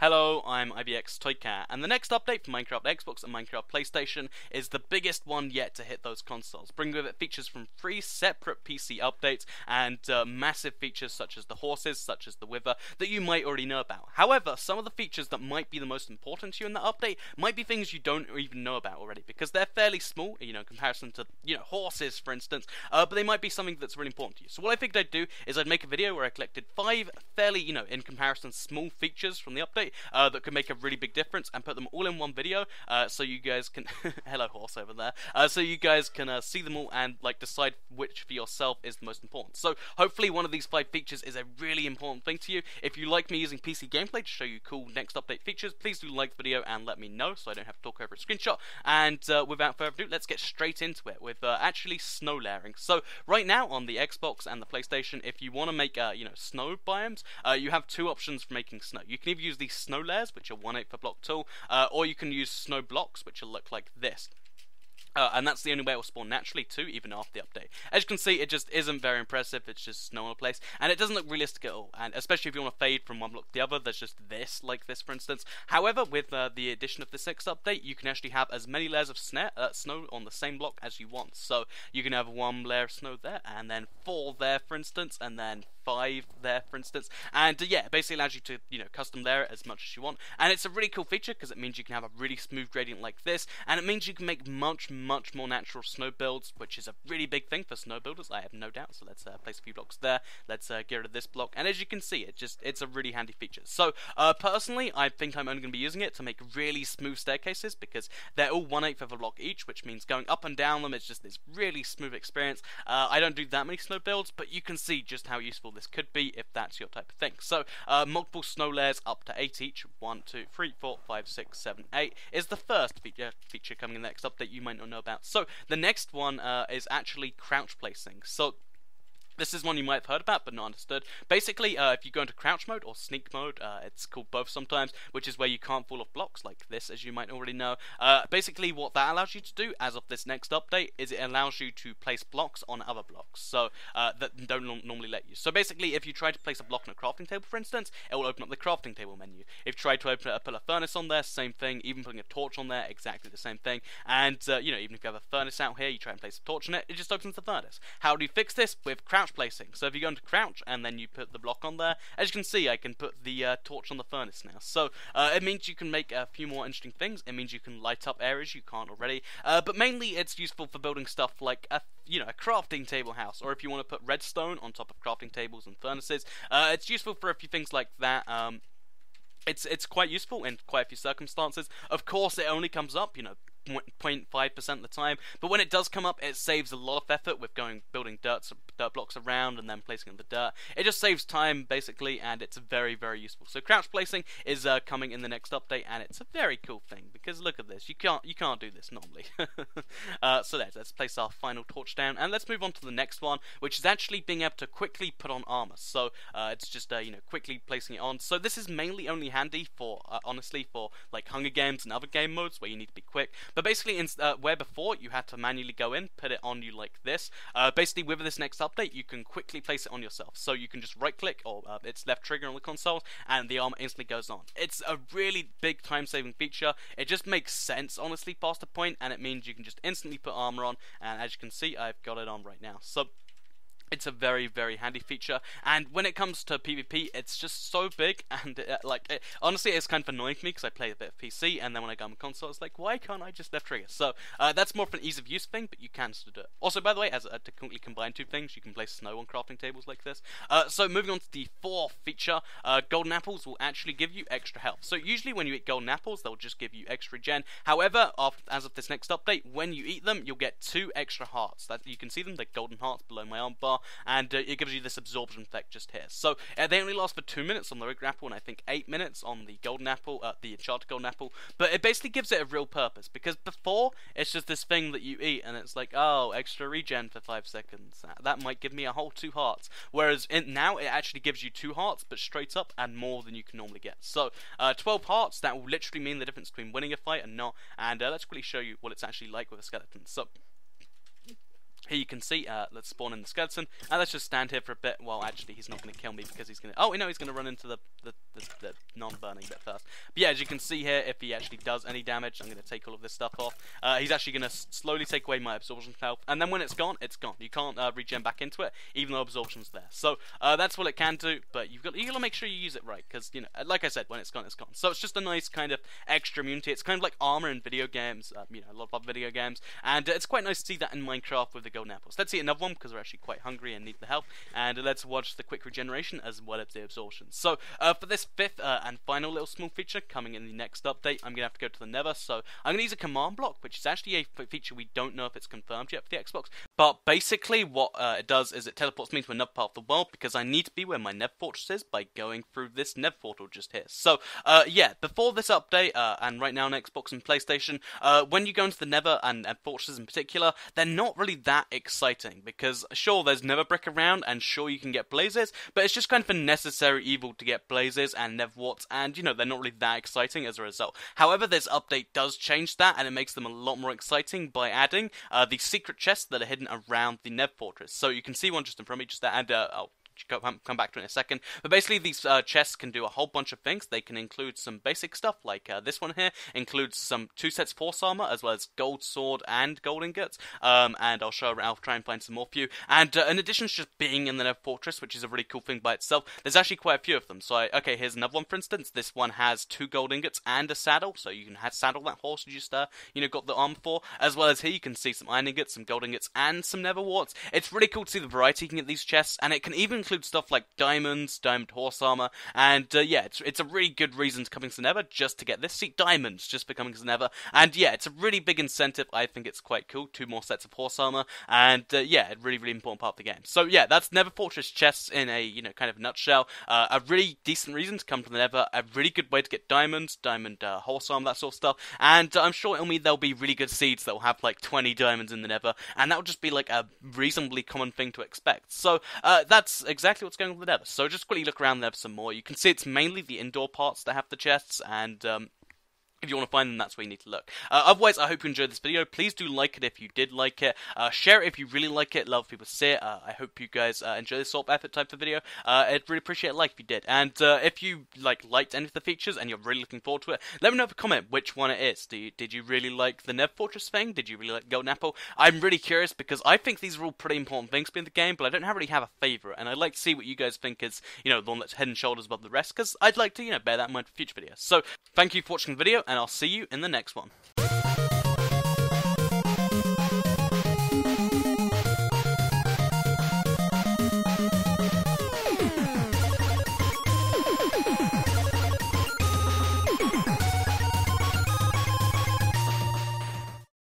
Hello, I'm IBX Toycat, and the next update for Minecraft Xbox and Minecraft PlayStation is the biggest one yet to hit those consoles, bringing with it features from 3 separate PC updates and massive features such as the horses, such as the wither, that you might already know about. However, some of the features that might be the most important to you in that update might be things you don't even know about already, because they're fairly small, in comparison to, horses, for instance, but they might be something that's really important to you. So what I figured I'd do is I'd make a video where I collected 5 fairly, in comparison, small features from the update that could make a really big difference, and put them all in one video, so you guys can hello horse over there, so you guys can see them all and decide which for yourself is the most important. So hopefully one of these 5 features is a really important thing to you. If you like me using PC gameplay to show you cool next update features, please do like the video and let me know so I don't have to talk over a screenshot. And without further ado, let's get straight into it with actually snow layering. So right now on the Xbox and the PlayStation, if you want to make snow biomes, you have 2 options for making snow. You can either use these snow layers, which are 1/8 per block tall, or you can use snow blocks, which will look like this. And that's the only way it will spawn naturally too, even after the update. As you can see, it just isn't very impressive. It's just snow on a place, and it doesn't look realistic at all. And especially if you want to fade from one block to the other, there's just this, like this, for instance. However, with the addition of this next update, you can actually have as many layers of snow on the same block as you want. So you can have 1 layer of snow there, and then 4 there, for instance, and then 5 there, for instance. And yeah, it basically allows you to custom layer it as much as you want. And it's a really cool feature because it means you can have a really smooth gradient like this, and it means you can make much more natural snow builds, which is a really big thing for snow builders, I have no doubt. So let's place a few blocks there. Let's get rid of this block, and as you can see, it's a really handy feature. So personally, I think I'm only going to be using it to make really smooth staircases, because they're all 1/8 of a block each, which means going up and down them is just this really smooth experience. I don't do that many snow builds, but you can see just how useful this could be if that's your type of thing. So multiple snow layers up to 8 each, 1, 2, 3, 4, 5, 6, 7, 8 is the first feature coming in the next update you might not know about. So the next one is actually crouch placing. So this is one you might have heard about but not understood. Basically, if you go into crouch mode or sneak mode, it's called both sometimes, which is where you can't fall off blocks like this, as you might already know. Basically, what that allows you to do, as of this next update, is it allows you to place blocks on other blocks, so that don't normally let you. So basically, if you try to place a block on a crafting table, for instance, it will open up the crafting table menu. If you try to put a furnace on there, same thing. Even putting a torch on there, exactly the same thing. And even if you have a furnace out here, you try and place a torch on it, it just opens the furnace. How do you fix this? With crouch placing. So if you go into crouch and then you put the block on there, as you can see, I can put the torch on the furnace now. So it means you can make a few more interesting things. It means you can light up areas you can't already. But mainly it's useful for building stuff like a crafting table house, or if you want to put redstone on top of crafting tables and furnaces. It's useful for a few things like that. It's quite useful in quite a few circumstances. Of course, it only comes up, 0.5% of the time, but when it does come up, it saves a lot of effort with building dirt blocks around and then placing in the dirt. It just saves time basically, and it's very useful. So crouch placing is coming in the next update, and it's a very cool thing because look at this. You can't do this normally. So let's place our final torch down, and let's move on to the next one, which is actually being able to quickly put on armor. So it's just quickly placing it on. So this is mainly only handy for honestly for like Hunger Games and other game modes where you need to be quick. But basically, where before you had to manually go in, put it on you like this, basically with this next update, you can quickly place it on yourself. So you can just right click, or it's left trigger on the console, and the armor instantly goes on. It's a really big time-saving feature. It just makes sense, honestly, past a point, and it means you can just instantly put armor on, and as you can see, I've got it on right now. So it's a very handy feature, and when it comes to PvP, it's just so big, and honestly, it's kind of annoying to me because I play a bit of PC, and then when I go on console, it's like, why can't I just left trigger? So that's more of an ease of use thing, but you can still do it. Also, by the way, as to quickly combine 2 things, you can place snow on crafting tables like this. So moving on to the 4th feature, golden apples will actually give you extra health. So usually when you eat golden apples, they'll just give you extra regen. However, as of this next update, when you eat them, you'll get 2 extra hearts. You can see them, the golden hearts below my arm bar, and it gives you this absorption effect just here. So they only last for 2 minutes on the regular apple, and I think 8 minutes on the golden apple, the enchanted golden apple. But it basically gives it a real purpose, because before it's just this thing that you eat, and it's like, oh, extra regen for 5 seconds. That might give me a whole 2 hearts. Whereas now it actually gives you 2 hearts, but straight up and more than you can normally get. So 12 hearts, that will literally mean the difference between winning a fight and not. And let's quickly show you what it's actually like with a skeleton. So Here you can see, let's spawn in the skeleton, and let's just stand here for a bit. Well, actually, he's not going to kill me because he's going to... Oh, no, he's going to run into the non-burning bit first. But yeah, as you can see here, if he actually does any damage, I'm going to take all of this stuff off. He's actually going to slowly take away my absorption health, and then when it's gone, it's gone. You can't regen back into it, even though absorption's there. So, that's what it can do, but you got to make sure you use it right, because, you know, like I said, when it's gone, it's gone. So it's just a nice kind of extra immunity. It's kind of like armor in video games, you know, a lot of video games, and it's quite nice to see that in Minecraft with the golden apples. Let's eat another one because we're actually quite hungry and need the help, and let's watch the quick regeneration as well as the absorption. So for this fifth and final little small feature coming in the next update, I'm gonna have to go to the Nether. So I'm gonna use a command block, which is actually a feature we don't know if it's confirmed yet for the Xbox. But basically, what it does is it teleports me to another part of the world because I need to be where my Nether fortress is by going through this Nether portal just here. So yeah, before this update and right now on Xbox and PlayStation, when you go into the Nether and fortresses in particular, they're not really that exciting because sure, there's Nether brick around and sure you can get blazes, but it's just kind of a necessary evil to get blazes and Nether warts, and you know, they're not really that exciting as a result. However, this update does change that, and it makes them a lot more exciting by adding the secret chests that are hidden around the Nether fortress. So you can see one just in front of me, just there, and I'll come back to it in a second. But basically, these chests can do a whole bunch of things. They can include some basic stuff, like this one here includes some 2 sets of horse armor, as well as gold sword and gold ingots. And I'll try and find some more for you. And in addition to just being in the Nether fortress, which is a really cool thing by itself, there's actually quite a few of them. So okay, here's another one, for instance. This one has 2 gold ingots and a saddle, so you can saddle that horse you just you know, got the armor for. As well as here, you can see some iron ingots, some gold ingots, and some Nether warts. It's really cool to see the variety you can get these chests, and it can even include stuff like diamonds, diamond horse armor, and yeah, it's a really good reason to come into the Nether just to get this. See, diamonds just for coming to the Nether, and yeah, it's a really big incentive. I think it's quite cool. 2 more sets of horse armor, and yeah, a really important part of the game. So yeah, that's Nether fortress chests in a, you know, kind of nutshell. A really decent reason to come to the Nether, a really good way to get diamonds, diamond horse armor, that sort of stuff, and I'm sure it'll mean there'll be really good seeds that will have like 20 diamonds in the Nether, and that will just be like a reasonably common thing to expect. So that's exactly what's going on with the Nether. So just quickly look around there for some more. You can see it's mainly the indoor parts that have the chests, and if you want to find them, that's where you need to look. Otherwise, I hope you enjoyed this video. Please do like it if you did like it. Share it if you really like it. Love people to see it. I hope you guys enjoy this sort of effort type of video. I'd really appreciate a like if you did. And if you liked any of the features and you're really looking forward to it, let me know in a comment which one it is. Did you really like the Nether Fortress thing? Did you really like Golden Apple? I'm really curious because I think these are all pretty important things to be in the game, but I don't really have a favourite. And I'd like to see what you guys think is, you know, the one that's head and shoulders above the rest, because I'd like to, you know, bear that in mind for future videos. So, thank you for watching the video, and I'll see you in the next one.